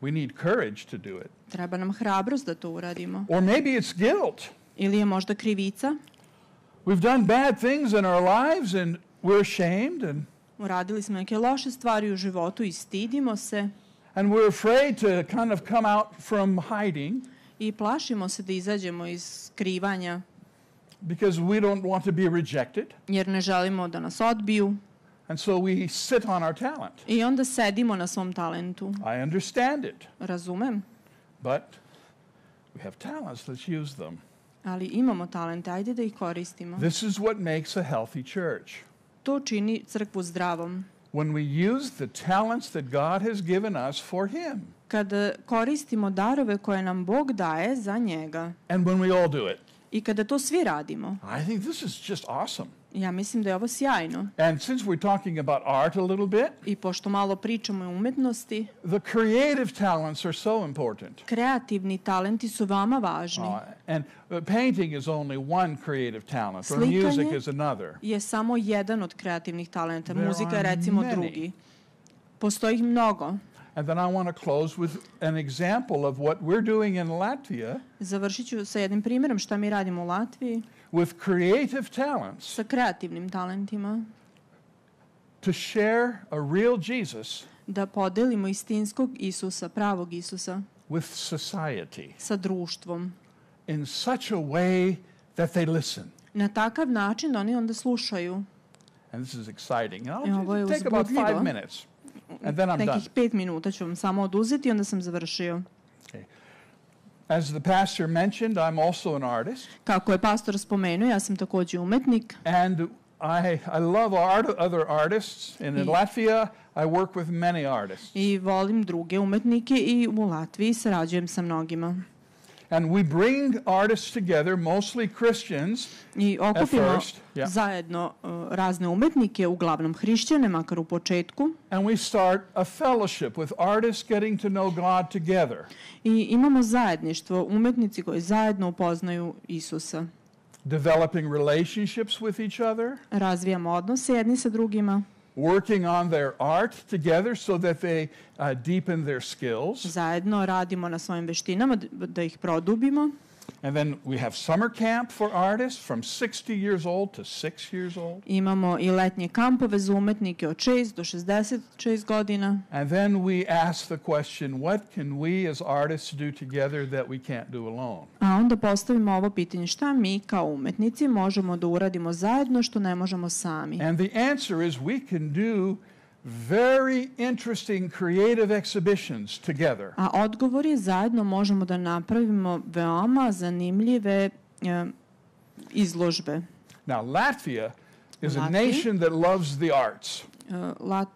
We need courage to do it. Treba nam hrabrost da to uradimo. Or maybe it's guilt. Ili je možda krivica? We've done bad things in our lives and we're ashamed and Uradili smo neke loše stvari u životu i stidimo se. And we're afraid to kind of come out from hiding. I plašimo se da izađemo iz skrivanja. Because we don't want to be rejected. Jer ne želimo da nas odbiju. And so we sit on our talent. I onda sedimo na svom talentu. I understand it. Razumem. But we have talents, let's use them. Ali imamo talente, ajde da ih koristimo. This is what makes a healthy church. To čini crkvu zdravom. When we use the talents that God has given us for Him. Kada koristimo darove koje nam Bog daje za njega. And when we all do it. I kada to svi radimo. I think this is just awesome. Ja mislim da je ovo sjajno. And since we're talking about art a little bit, I pošto malo pričamo o umetnosti, the creative talents are so important. Kreativni talenti su veoma važni. And painting is only one creative talent, or music is another. Je samo jedan od kreativnih talenta. Muzika je recimo drugi. Postoji ih mnogo. And then I want to close with an example of what we're doing in Latvia. Završit ću sa jednim primjerom šta mi radimo u Latviji. With creative talents. Sa kreativnim talentima. To share a real Jesus. Da podelimo istinskog Isusa, pravog Isusa. With society. Sa društvom. In such a way that they listen. Na takav način da oni onda slušaju. And this is exciting. I'll take about 5 minutes. And then I'm done. Nekih 5 minuta ću vam samo oduzeti i onda sam završio. Okay. As the pastor mentioned, I'm also an artist. Kako je pastor spomenuo, ja sam također umetnik. And I love other artists. In Latvia, I work with many artists. I volim druge umetnike i u Latviji sarađujem sa mnogima. And we bring artists together, mostly Christians. I okupimo zajedno razne umetnike, uglavnom hrišćane, makar u početku. And we start a fellowship with artists getting to know God together. I imamo zajedništvo, umetnici koji zajedno upoznaju Isusa. Developing relationships with each other. Razvijamo odnose jedni sa drugima. Working on their art together so that they deepen their skills. Zajedno radimo na svojim veštinama da ih produbimo. And then we have summer camp for artists from 60 years old to 6 years old. Imamo i letnje kampove za umetnike od 6 do 66 godina. And then we ask the question, what can we as artists do together that we can't do alone? A onda postavimo ovo pitanje, šta mi kao umetnici možemo da uradimo zajedno što ne možemo sami? And the answer is we can do very interesting creative exhibitions together. A odgovor je zajedno možemo da napravimo veoma zanimljive izložbe. Now Latvia is a nation that loves the arts.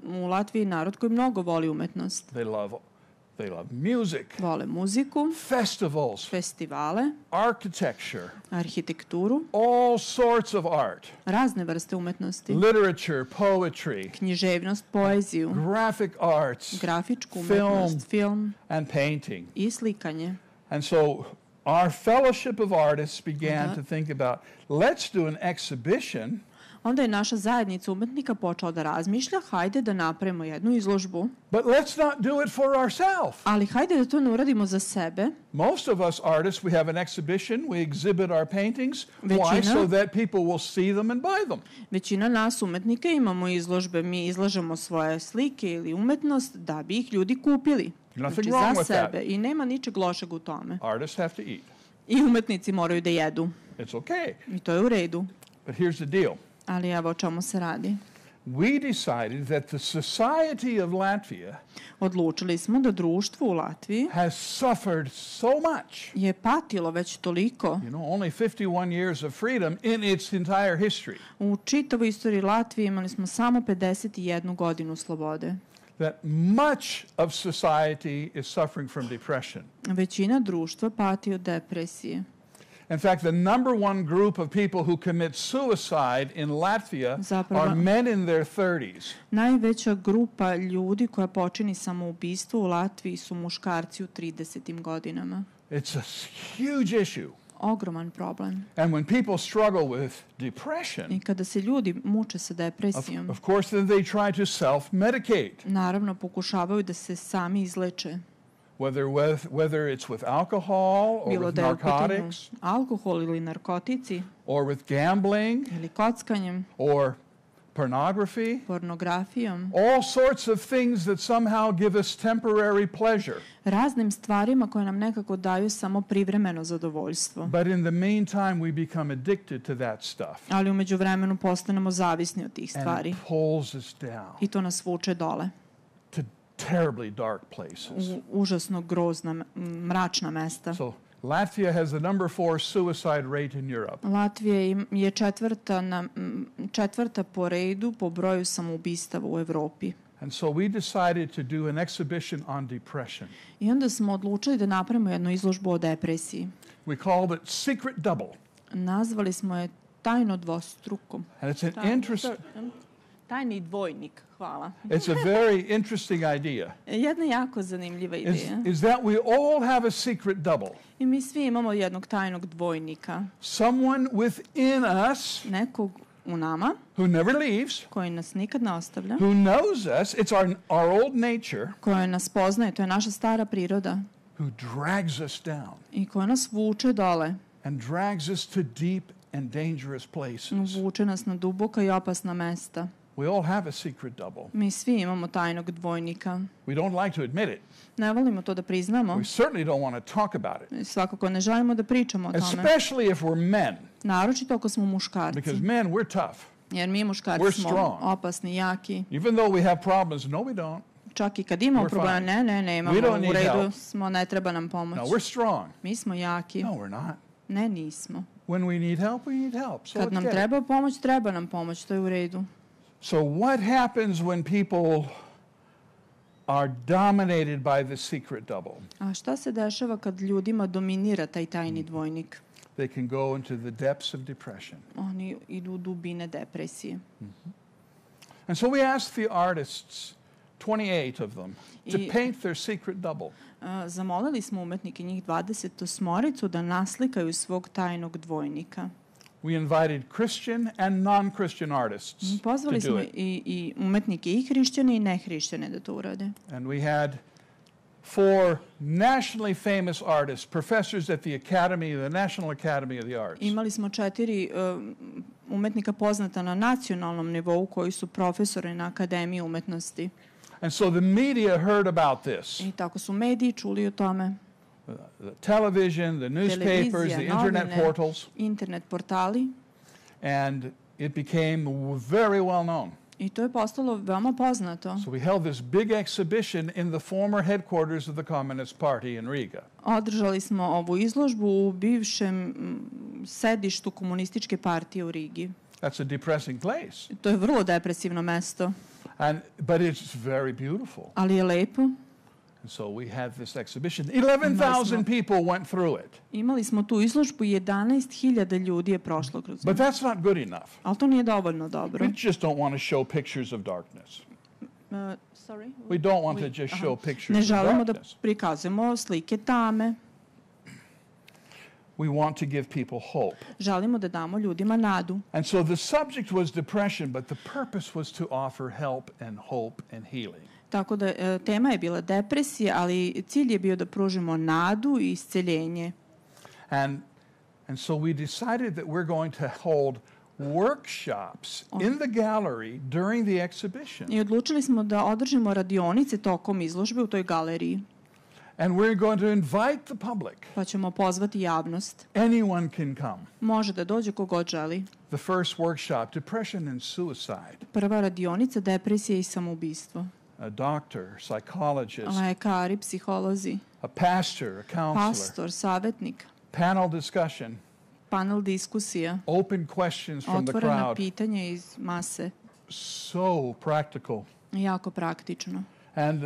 U Latviji je narod koji mnogo voli umetnost. They love music. Vole muziku. Festivals. Festivale. Architecture. Arhitekturu. All sorts of art. Razne vrste umetnosti. Literature, poetry. Književnost, poeziju. Graphic arts. Grafičku umetnost, film. And painting. I slikanje. And so our fellowship of artists began to think about, let's do an exhibition. Onda je naša zajednica umetnika počela da razmišlja, hajde da napravimo jednu izložbu. But let's not do it for ourselves. Ali hajde da to ne uradimo za sebe. Most of us artists, we have an exhibition, we exhibit our paintings. Why? So that people will see them and buy them. Većina nas umetnika imamo izložbe, mi izlažemo svoje slike ili umetnost da bi ih ljudi kupili. Nothing wrong za with sebe. that. I nema ničeg lošeg u tome. Artists have to eat. I umetnici moraju da jedu. It's okay. I to je u redu. But here's the deal. Ali evo o čemu se radi. we decided that the society of Latvia odlučili smo da društvo u Latviji has suffered so much. Je patilo već toliko. You know, only 51 years of freedom in its entire history. U čitavoj istoriji Latvije imali smo samo 51 godinu slobode. That much of society is suffering from depression. Većina društva pati od depresije. In fact, the number one group of people who commit suicide in Latvia are men in their 30s. Najveća grupa ljudi koja počini samoubistvo u Latviji su muškarci u 30. godinama. It's a huge issue. Ogroman problem. And when people struggle with depression, I kada se ljudi muče sa depresijom, of course then they try to self-medicate. Naravno pokušavaju da se sami izleče. Whether it's with alcohol or with narcotics, alkohol ili narkotici, or with gambling, ili kockanjem, or pornografijom, all sorts of things that somehow give us temporary pleasure. Raznim stvarima koje nam nekako daju samo privremeno zadovoljstvo. But in the meantime we become addicted to that stuff. Ali u međuvremenu postanemo zavisni od tih stvari. And it pulls us down. I to nas vuče dole. Terribly dark places. Užasno grozna, mračna mesta. So Latvia has the number 4 suicide rate in Europe. Latvija je četvrta po redu po broju samoubistava u Evropi. And so we decided to do an exhibition on depression. I onda smo odlučili da napravimo jednu izložbu o depresiji. We called it Secret Double. Nazvali smo je tajno dvostruko. And it's an interesting tajni dvojnik. Hvala. It's a very interesting idea. Jedna jako zanimljiva ideja. Is that we all have a secret double. I mi svi imamo jednog tajnog dvojnika. Someone within us. Nekog u nama. Who never leaves. Koji nas nikad ne ostavlja. Who knows us. It's our old nature. Koji nas poznaje, to je naša stara priroda. Who drags us down. I koja nas vuče dole. And drags us to deep and dangerous places. Vuče nas na duboka i opasna mesta. We all have a secret double. Mi svi imamo tajnog dvojnika. We don't like to admit it. Ne volimo to da priznamo. We certainly don't want to talk about it. Svakako ne želimo da pričamo o tome. Especially if we're men. Naročito ako smo muškarci. Because men, we're tough. Jer mi muškarci smo opasni, jaki. Even though we have problems, no we don't. Čak i kad imamo problema, ne imamo, u redu smo, ne treba nam pomoć. No, we're strong. Mi smo jaki. No, we're not. Ne, nismo. When we need help, we need help. So kad nam treba pomoć, treba nam pomoć, to je u redu. So what happens when people are dominated by the secret double? A šta se dešava kad ljudima dominira taj tajni dvojnik? They can go into the depths of depression. Oni idu u dubine depresije. And so we asked the artists, 28 of them, to paint their secret double. Zamolili smo umetnike, njih 28 da naslikaju svog tajnog dvojnika. We invited Christian and non-Christian artists. Pozvali smo i umetnike i hrišćane i nehrišćane da to urade. And we had 4 nationally famous artists, professors at the Academy, the National Academy of the Arts. Imali smo 4 umetnika poznata na nacionalnom nivou koji su profesori na Akademiji umetnosti. And so the media heard about this. I tako su mediji čuli o tome. The television, the newspapers, the internet portals. Internet portali. And it became very well known. I to je postalo veoma poznato. So we held this big exhibition in the former headquarters of the Communist Party in Riga. Održali smo ovu izložbu u bivšem sedištu komunističke partije u Rigi. That's a depressing place. To je vrlo depresivno mesto. But it's very beautiful. Ali je lepo. And so we had this exhibition. 11,000 people went through it. Imali smo tu izložbu, 11.000 ljudi je prošlo kroz nju. But that's not good enough. Ali to nije dovoljno dobro. We just don't want to show pictures of darkness. Sorry? We don't want to just show pictures of darkness. Ne želimo da prikazujemo slike tame. We want to give people hope. Želimo da damo ljudima nadu. And so the subject was depression, but the purpose was to offer help and hope and healing. Tako da tema je bila depresija, ali cilj je bio da pružimo nadu i isceljenje. And so we decided that we're going to hold workshops in the gallery during the exhibition. I odlučili smo da održimo radionice tokom izložbe u toj galeriji. And we're going to invite the public. Pa ćemo pozvati javnost. Anyone can come. Može da dođe ko god želi. The first workshop, depression and suicide. Prva radionica, depresija i samoubistvo. A doctor, psychologist. Lekari, psiholozi. A pastor, a counselor. Pastor, savjetnik. Panel discussion. Panel diskusija. Open questions from the crowd. Otvorena pitanja iz mase. So practical. Jako praktično. And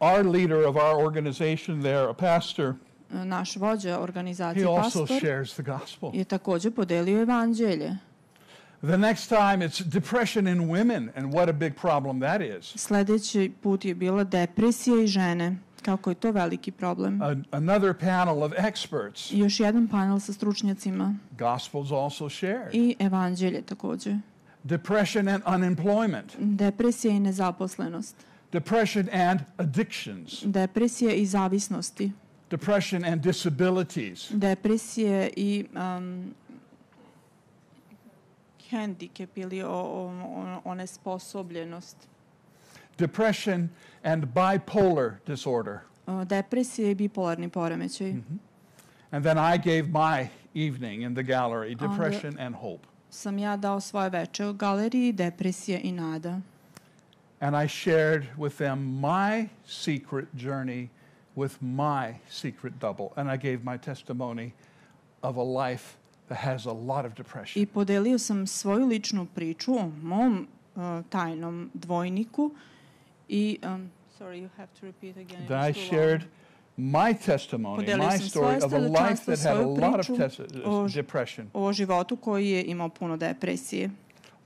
our leader of our organization there, a pastor, naš vođa organizacije, he pastor, also shares the gospel. Je također podelio evanđelje. The next time it's depression in women, and what a big problem that is. Sljedeći put je bila depresija i žene. Kako je to veliki problem. Another panel of experts. I još jedan panel sa stručnjacima. Gospels also shared. I evanđelje također. Depression and unemployment. Depresija i nezaposlenost. Depression and addictions. Depresija i zavisnosti. Depression and disabilities. Depresije i hendikep ili onesposobljenost. Depression and bipolar disorder. Depresija i bipolarni poremećaj. And then I gave my evening in the gallery, depression and hope. Sam ja dao svoje veče u galeriji, depresija i nada. And I shared with them my secret journey with my secret double. And I gave my testimony of a life that has a lot of depression. I podelio sam svoju ličnu priču o mom tajnom dvojniku i sorry, you have to repeat again. That I shared my testimony, my story of a life that had a lot of depression. O životu koji je imao puno depresije.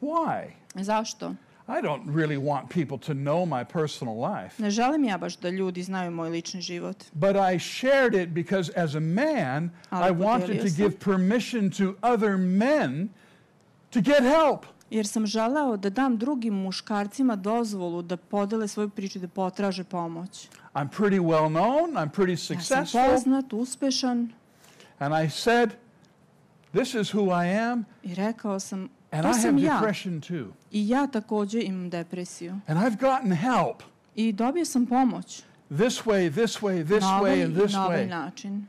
Why? Zašto? I don't really want people to know my personal life. Ne želim ja baš da ljudi znaju moj lični život. But I shared it because as a man, I wanted to give permission to other men to get help. Jer sam želeo da dam drugim muškarcima dozvolu da podele svoju priču, da potraže pomoć. I'm pretty well known, I'm pretty successful. Ja sam poznat, uspešan. And I said, this is who I am. I rekao sam, and to sam I have ja. Depression too. I ja također imam depresiju. And I've gotten help. I dobio sam pomoć. This way, this way, this way, and this na ovaj way. način.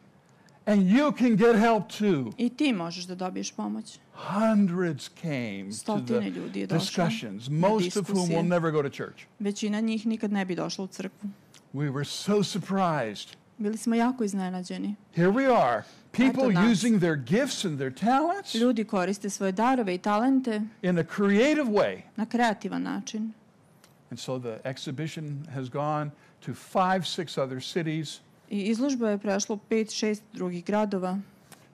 And you can get help too. I ti možeš da dobiješ pomoć. Hundreds came to the discussions, most of whom will never go to church. Većina njih nikad ne bi došla u crkvu. We were so surprised. Bili smo jako iznenađeni. Here we are, people using their gifts and their talents. Ljudi koriste svoje darove i talente in a creative way. Na kreativan način. And so the exhibition has gone to 5-6 other cities. I izložba je prešla 5-6 drugih gradova.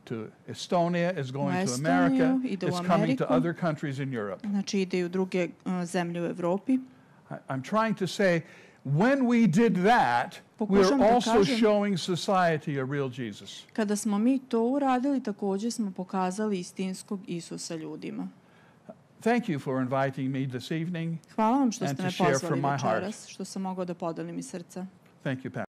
To Estonia, is going to America, it's coming to other countries in Europe. Znači ide i u druge zemlje u Evropi. I'm trying to say, when we did that, we're also showing society a real Jesus. Kada smo mi to uradili, također smo pokazali istinskog Isusa ljudima. Thank you for inviting me this evening. Hvala vam što ste me pozvali večeras, što sam mogao da podelim iz srca. Thank you, Pastor.